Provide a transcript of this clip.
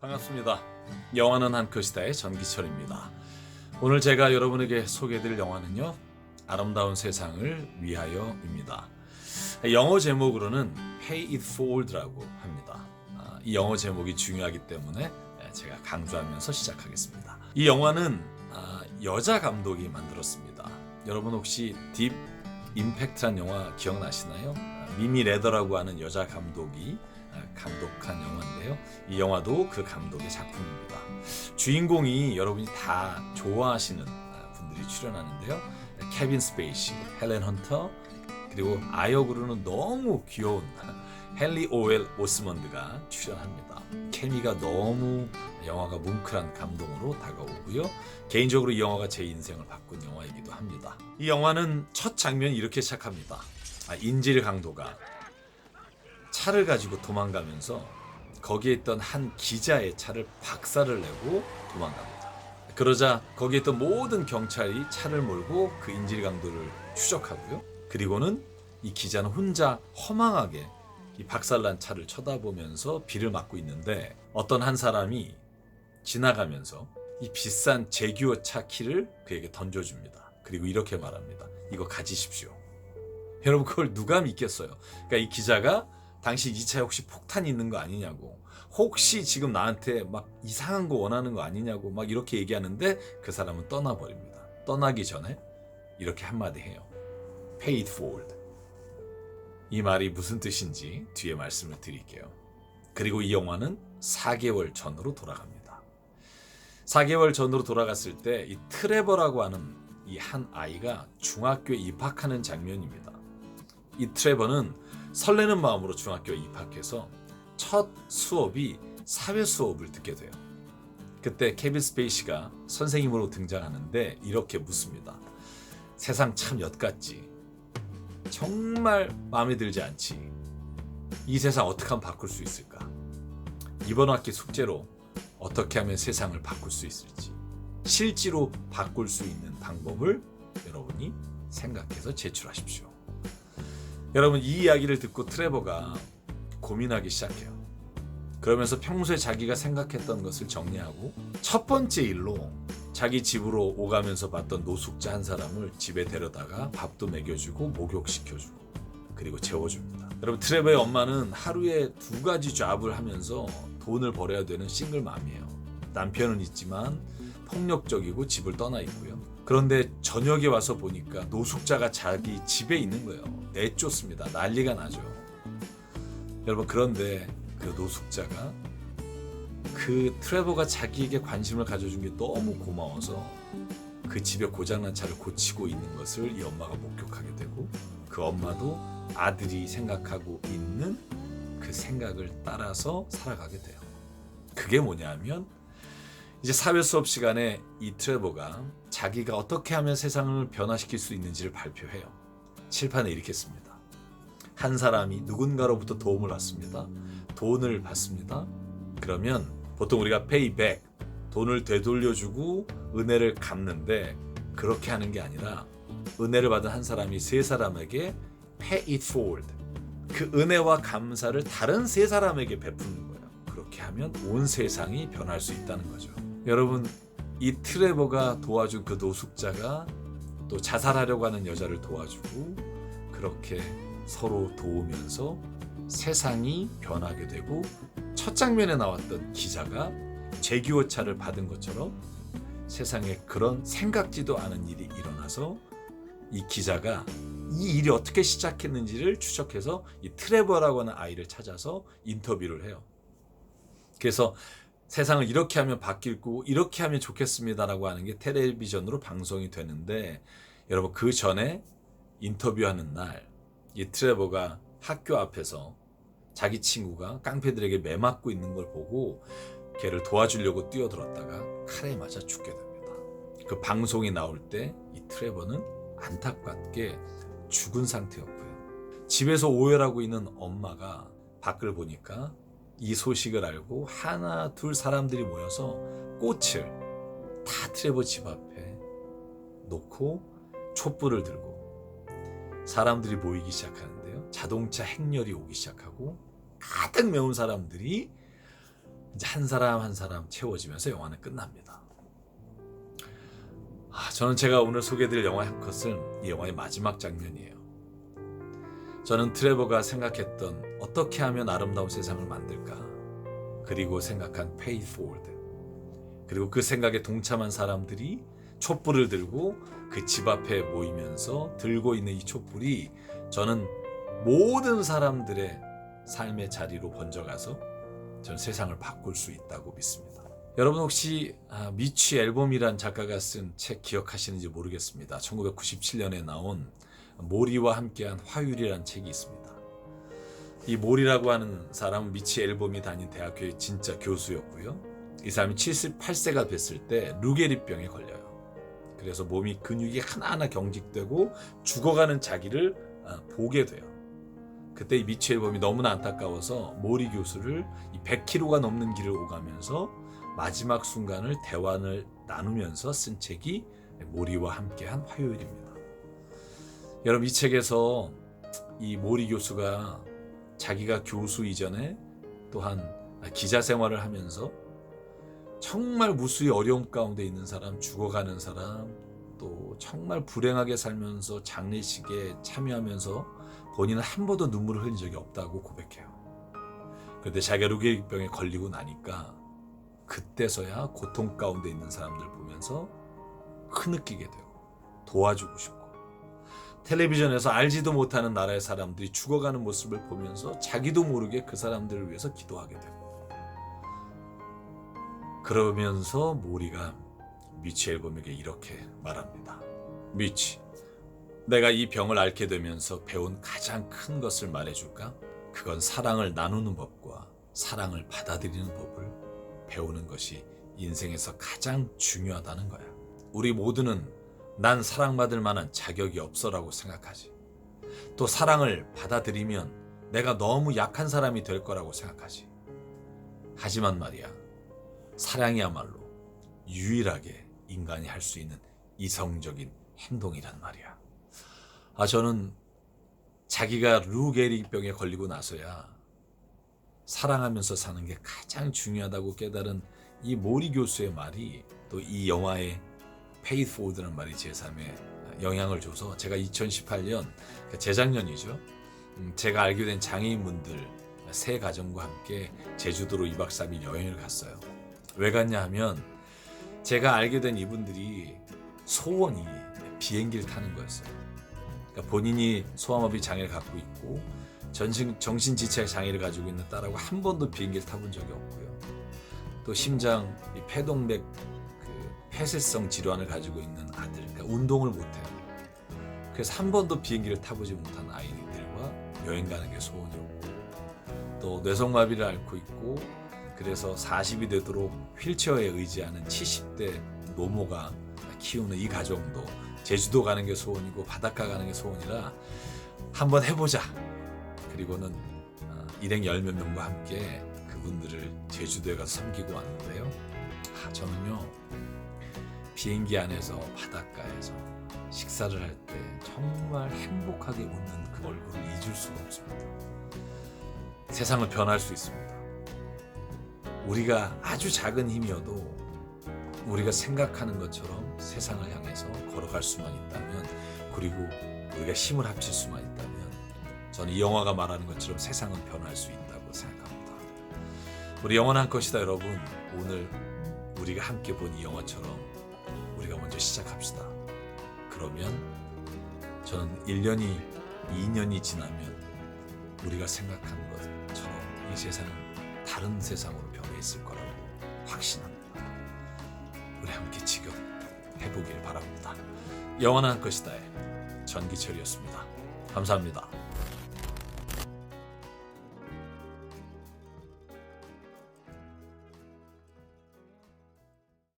반갑습니다. 영화는 한 컷이다의 전기철입니다. 오늘 제가 여러분에게 소개해드릴 영화는요, 아름다운 세상을 위하여입니다. 영어 제목으로는 Pay It Forward라고 합니다. 이 영어 제목이 중요하기 때문에 제가 강조하면서 시작하겠습니다. 이 영화는 여자 감독이 만들었습니다. 여러분 혹시 딥 임팩트한 영화 기억나시나요? 미미 레더라고 하는 여자 감독이 감독한 영화인데요. 이 영화도 그 감독의 작품입니다. 주인공이 여러분이 다 좋아하시는 분들이 출연하는데요. 케빈 스페이시, 헬렌 헌터, 그리고 아역으로는 너무 귀여운 헨리 오웰 오스먼드가 출연합니다. 케미가 너무 영화가 뭉클한 감동으로 다가오고요. 개인적으로 이 영화가 제 인생을 바꾼 영화이기도 합니다. 이 영화는 첫 장면이 이렇게 시작합니다. 인질 강도가 차를 가지고 도망가면서 거기에 있던 한 기자의 차를 박살을 내고 도망갑니다. 그러자 거기에 있던 모든 경찰이 차를 몰고 그 인질 강도를 추적하고요. 그리고는 이 기자는 혼자 허망하게 이 박살난 차를 쳐다보면서 비를 맞고 있는데 어떤 한 사람이 지나가면서 이 비싼 제규어차 키를 그에게 던져줍니다. 그리고 이렇게 말합니다. 이거 가지십시오. 여러분 그걸 누가 믿겠어요? 그러니까 이 기자가 당신 이 차에 혹시 폭탄이 있는 거 아니냐고, 혹시 지금 나한테 막 이상한 거 원하는 거 아니냐고 막 이렇게 얘기하는데 그 사람은 떠나버립니다. 떠나기 전에 이렇게 한마디 해요. Pay it forward. 이 말이 무슨 뜻인지 뒤에 말씀을 드릴게요. 그리고 이 영화는 4개월 전으로 돌아갑니다. 4개월 전으로 돌아갔을 때 이 트레버라고 하는 이 한 아이가 중학교에 입학하는 장면입니다. 이 트레버는 설레는 마음으로 중학교에 입학해서 첫 수업이 사회 수업을 듣게 돼요. 그때 케빈 스페이시가 선생님으로 등장하는데 이렇게 묻습니다. 세상 참 엿같지? 정말 마음에 들지 않지? 이 세상 어떻게 하면 바꿀 수 있을까? 이번 학기 숙제로 어떻게 하면 세상을 바꿀 수 있을지, 실제로 바꿀 수 있는 방법을 여러분이 생각해서 제출하십시오. 여러분 이 이야기를 듣고 트레버가 고민하기 시작해요. 그러면서 평소에 자기가 생각했던 것을 정리하고 첫 번째 일로 자기 집으로 오가면서 봤던 노숙자 한 사람을 집에 데려다가 밥도 먹여주고 목욕시켜주고 그리고 재워줍니다. 여러분 트레버의 엄마는 하루에 2가지 잡을 하면서 돈을 벌어야 되는 싱글맘이에요. 남편은 있지만 폭력적이고 집을 떠나 있고요. 그런데 저녁에 와서 보니까 노숙자가 자기 집에 있는 거예요. 내쫓습니다. 난리가 나죠. 여러분 그런데 그 노숙자가 그 트레버가 자기에게 관심을 가져준 게 너무 고마워서 그 집에 고장난 차를 고치고 있는 것을 이 엄마가 목격하게 되고 그 엄마도 아들이 생각하고 있는 그 생각을 따라서 살아가게 돼요. 그게 뭐냐면 이제 사회 수업 시간에 이 트레버가 자기가 어떻게 하면 세상을 변화시킬 수 있는지를 발표해요. 칠판에 이렇게 씁니다. 한 사람이 누군가로부터 도움을 받습니다. 돈을 받습니다. 그러면 보통 우리가 pay back, 돈을 되돌려주고 은혜를 갚는데 그렇게 하는 게 아니라 은혜를 받은 한 사람이 3사람에게 pay it forward, 그 은혜와 감사를 다른 3사람에게 베푸는 거예요. 그렇게 하면 온 세상이 변할 수 있다는 거죠. 여러분 이 트레버가 도와준 그 노숙자가 또 자살하려고 하는 여자를 도와주고 그렇게 서로 도우면서 세상이 변하게 되고 첫 장면에 나왔던 기자가 제규어차를 받은 것처럼 세상에 그런 생각지도 않은 일이 일어나서 이 기자가 이 일이 어떻게 시작했는지를 추적해서 이 트레버라고 하는 아이를 찾아서 인터뷰를 해요. 그래서 세상을 이렇게 하면 바뀌고 이렇게 하면 좋겠습니다라고 하는 게 텔레비전으로 방송이 되는데 여러분 그 전에 인터뷰하는 날 이 트레버가 학교 앞에서 자기 친구가 깡패들에게 매맞고 있는 걸 보고 걔를 도와주려고 뛰어들었다가 칼에 맞아 죽게 됩니다. 그 방송이 나올 때 이 트레버는 안타깝게 죽은 상태였고요. 집에서 오열하고 있는 엄마가 밖을 보니까 이 소식을 알고 하나 둘 사람들이 모여서 꽃을 다 트레버 집 앞에 놓고 촛불을 들고 사람들이 모이기 시작하는데요. 자동차 행렬이 오기 시작하고 가득 메운 사람들이 이제 한 사람 한 사람 채워지면서 영화는 끝납니다. 저는 제가 오늘 소개해드릴 영화의 한 컷은 이 영화의 마지막 장면이에요. 저는 트레버가 생각했던 어떻게 하면 아름다운 세상을 만들까, 그리고 생각한 Pay It Forward, 그리고 그 생각에 동참한 사람들이 촛불을 들고 그 집 앞에 모이면서 들고 있는 이 촛불이 저는 모든 사람들의 삶의 자리로 번져가서 전 세상을 바꿀 수 있다고 믿습니다. 여러분 혹시 미치 앨범이란 작가가 쓴 책 기억하시는지 모르겠습니다. 1997년에 나온 모리와 함께한 화요일이라는 책이 있습니다. 이 모리라고 하는 사람은 미치 앨범이 다닌 대학교의 진짜 교수였고요. 이 사람이 78세가 됐을 때 루게리병에 걸려요. 그래서 몸이 근육이 하나하나 경직되고 죽어가는 자기를 보게 돼요. 그때 이 미치 앨범이 너무나 안타까워서 모리 교수를 100km가 넘는 길을 오가면서 마지막 순간을 대화를 나누면서 쓴 책이 모리와 함께한 화요일입니다. 여러분, 이 책에서 이 모리 교수가 자기가 교수 이전에 또한 기자 생활을 하면서 정말 무수히 어려움 가운데 있는 사람, 죽어가는 사람, 또 정말 불행하게 살면서 장례식에 참여하면서 본인은 한 번도 눈물을 흘린 적이 없다고 고백해요. 그런데 자기가 루게릭병에 걸리고 나니까 그때서야 고통 가운데 있는 사람들 보면서 흐느끼게 되고 도와주고 싶고, 텔레비전에서 알지도 못하는 나라의 사람들이 죽어가는 모습을 보면서 자기도 모르게 그 사람들을 위해서 기도하게 되고, 그러면서 모리가 미치 앨범에게 이렇게 말합니다. 미치, 내가 이 병을 앓게 되면서 배운 가장 큰 것을 말해줄까? 그건 사랑을 나누는 법과 사랑을 받아들이는 법을 배우는 것이 인생에서 가장 중요하다는 거야. 우리 모두는 난 사랑받을 만한 자격이 없어라고 생각하지. 또 사랑을 받아들이면 내가 너무 약한 사람이 될 거라고 생각하지. 하지만 말이야, 사랑이야말로 유일하게 인간이 할 수 있는 이성적인 행동이란 말이야. 저는 자기가 루게릭병에 걸리고 나서야 사랑하면서 사는 게 가장 중요하다고 깨달은 이 모리 교수의 말이 또 이 영화의 Pay It Forward라는 말이 제 삶에 영향을 줘서 제가 2018년, 재작년이죠, 제가 알게 된 장애인분들 세 가정과 함께 제주도로 2박 3일 여행을 갔어요. 왜 갔냐 하면 제가 알게 된 이분들이 소원이 비행기를 타는 거였어요. 그러니까 본인이 소아마비 장애를 갖고 있고 정신지체 장애를 가지고 있는 딸하고 한 번도 비행기를 타본 적이 없고요. 또 심장 폐동맥 폐쇄성 질환을 가지고 있는 아들, 그러니까 운동을 못해요. 그래서 한 번도 비행기를 타보지 못한 아이들과 여행 가는 게 소원이었고, 또 뇌성마비를 앓고 있고 그래서 40이 되도록 휠체어에 의지하는 70대 노모가 키우는 이 가정도 제주도 가는 게 소원이고 바닷가 가는 게 소원이라 한번 해보자. 그리고는 일행 10몇 명과 함께 그분들을 제주도에 가서 섬기고 왔는데요. 저는요, 비행기 안에서 바닷가에서 식사를 할 때 정말 행복하게 웃는 그 얼굴을 잊을 수가 없습니다. 세상을 변할 수 있습니다. 우리가 아주 작은 힘이어도 우리가 생각하는 것처럼 세상을 향해서 걸어갈 수만 있다면, 그리고 우리가 힘을 합칠 수만 있다면, 저는 이 영화가 말하는 것처럼 세상은 변할 수 있다고 생각합니다. 우리 영원한 것이다 여러분. 오늘 우리가 함께 본 이 영화처럼 우리가 먼저 시작합시다. 그러면 저는 1년이 2년이 지나면 우리가 생각한 것처럼 이 세상은 다른 세상으로 변해 있을 거라고 확신합니다. 우리 함께 지금 해보길 바랍니다. 영원한 것이다의 전기철이었습니다. 감사합니다.